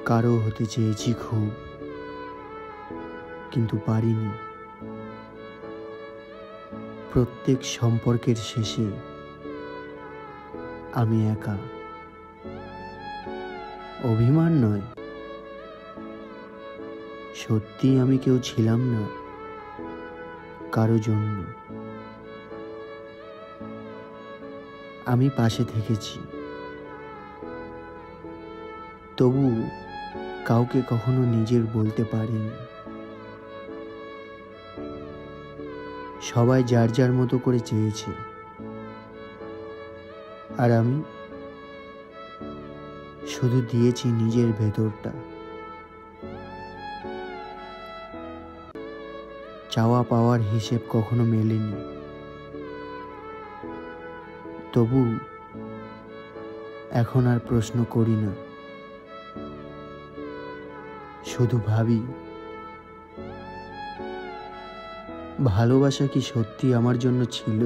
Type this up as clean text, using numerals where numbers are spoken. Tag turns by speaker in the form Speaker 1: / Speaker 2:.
Speaker 1: কারো হতে চেয়েছি খুব, কিন্তু পারিনি। প্রত্যেক সম্পর্কের শেষে আমি একা। অভিমান নয়, সত্যি আমি কেউ ছিলাম না কারো জন্য। আমি পাশে থেকেছি, তবু কাউকে কখনো নিজের বলতে পারিনি। সবাই যার যার মতো করে চেয়েছে, আর আমি শুধু দিয়েছি নিজের ভেতরটা। চাওয়া পাওয়ার হিসেব কখনো মেলেনি, তবু এখন আর প্রশ্ন করি না। শুধু ভাবি, ভালোবাসা কি সত্যি আমার জন্য ছিল?